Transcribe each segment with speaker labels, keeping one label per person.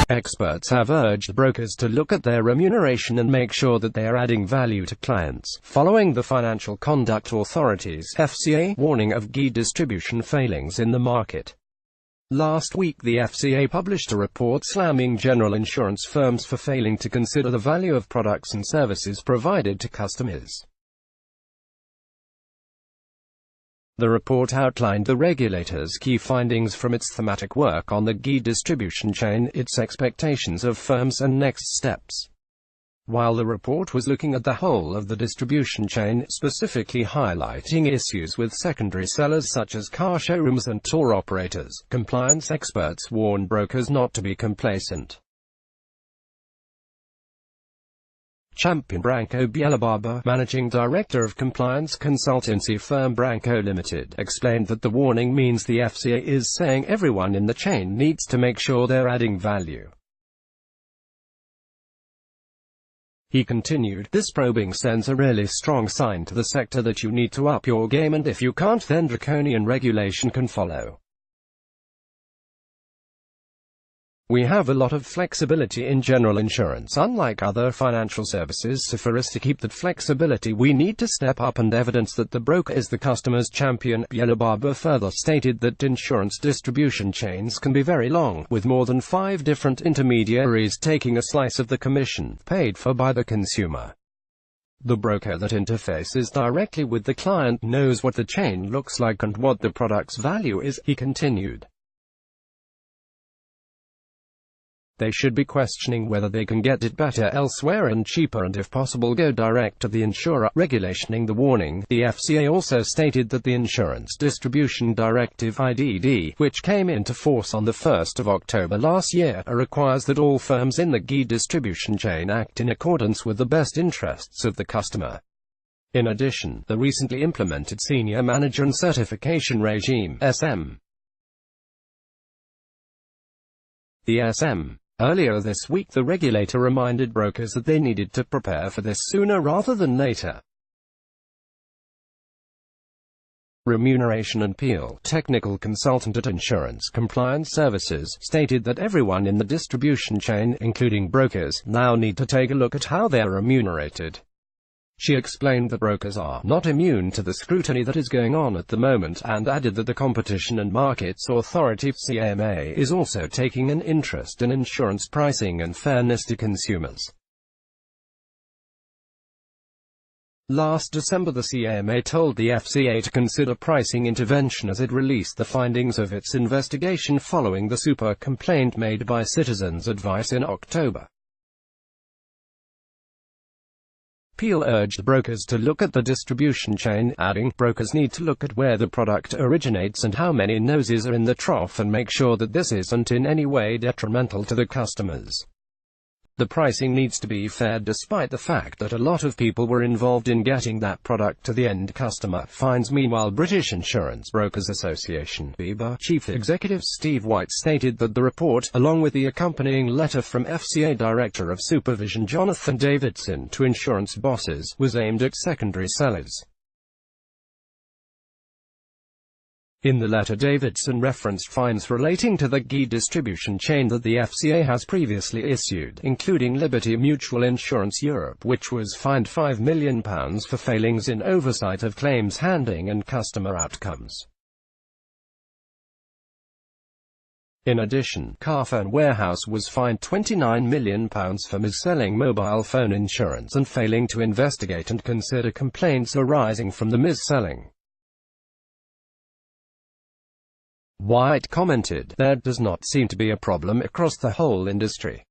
Speaker 1: Experts have urged brokers to look at their remuneration and make sure that they are adding value to clients, following the Financial Conduct Authority's (FCA) warning of GI distribution failings in the market. Last week the FCA published a report slamming general insurance firms for failing to consider the value of products and services provided to customers. The report outlined the regulator's key findings from its thematic work on the GI distribution chain, its expectations of firms and next steps. While the report was looking at the whole of the distribution chain, specifically highlighting issues with secondary sellers such as car showrooms and tour operators, compliance experts warn brokers not to be complacent. Champion Branco Bielabarba, managing director of compliance consultancy firm Branco Limited, explained that the warning means the FCA is saying everyone in the chain needs to make sure they're adding value. He continued, "This probing sends a really strong sign to the sector that you need to up your game, and if you can't, then draconian regulation can follow. We have a lot of flexibility in general insurance, unlike other financial services, so for us to keep that flexibility we need to step up and evidence that the broker is the customer's champion." Bielabarba further stated that insurance distribution chains can be very long, with more than 5 different intermediaries taking a slice of the commission, paid for by the consumer. The broker that interfaces directly with the client knows what the chain looks like and what the product's value is, he continued. They should be questioning whether they can get it better elsewhere and cheaper, and if possible go direct to the insurer. Regulationing the warning, the FCA also stated that the Insurance Distribution Directive (IDD), which came into force on the 1st of October last year, requires that all firms in the GI distribution chain act in accordance with the best interests of the customer. In addition, the recently implemented Senior Manager and Certification Regime (SM). The SM. Earlier this week the regulator reminded brokers that they needed to prepare for this sooner rather than later. Remuneration and Peel, technical consultant at Insurance Compliance Services, stated that everyone in the distribution chain, including brokers, now need to take a look at how they are remunerated. She explained that brokers are not immune to the scrutiny that is going on at the moment, and added that the Competition and Markets Authority (FCA) is also taking an interest in insurance pricing and fairness to consumers. Last December the CMA told the FCA to consider pricing intervention as it released the findings of its investigation following the super complaint made by Citizens Advice in October. Peel urged brokers to look at the distribution chain, adding, "Brokers need to look at where the product originates and how many noses are in the trough and make sure that this isn't in any way detrimental to the customers. The pricing needs to be fair despite the fact that a lot of people were involved in getting that product to the end customer." Finds. Meanwhile, British Insurance Brokers Association (BIBA) Chief Executive Steve White stated that the report, along with the accompanying letter from FCA Director of Supervision Jonathan Davidson to insurance bosses, was aimed at secondary sellers. In the letter, Davidson referenced fines relating to the GI distribution chain that the FCA has previously issued, including Liberty Mutual Insurance Europe, which was fined £5 million for failings in oversight of claims handling and customer outcomes. In addition, Carphone Warehouse was fined £29 million for mis-selling mobile phone insurance and failing to investigate and consider complaints arising from the mis-selling. White commented, "There does not seem to be a problem across the whole industry.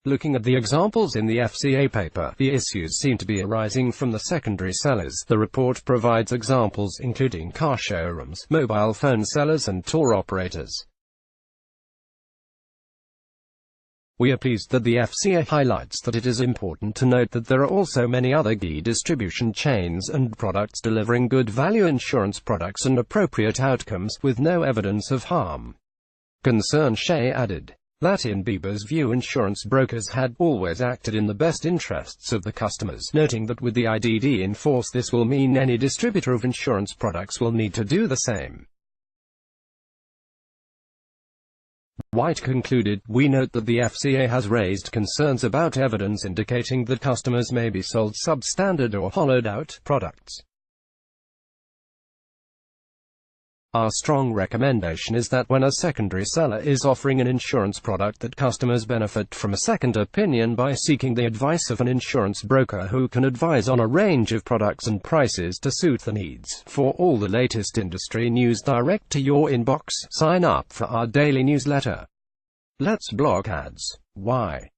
Speaker 1: Looking at the examples in the FCA paper, the issues seem to be arising from the secondary sellers." The report provides examples including car showrooms, mobile phone sellers and tour operators. We are pleased that the FCA highlights that it is important to note that there are also many other GI distribution chains and products delivering good value insurance products and appropriate outcomes, with no evidence of harm. Concern. Shea added that in BIBA's view insurance brokers had always acted in the best interests of the customers, noting that with the IDD in force this will mean any distributor of insurance products will need to do the same. White concluded, "We note that the FCA has raised concerns about evidence indicating that customers may be sold substandard or hollowed-out products. Our strong recommendation is that when a secondary seller is offering an insurance product, that customers benefit from a second opinion by seeking the advice of an insurance broker who can advise on a range of products and prices to suit their needs." For all the latest industry news direct to your inbox, sign up for our daily newsletter. Let's block ads. Why?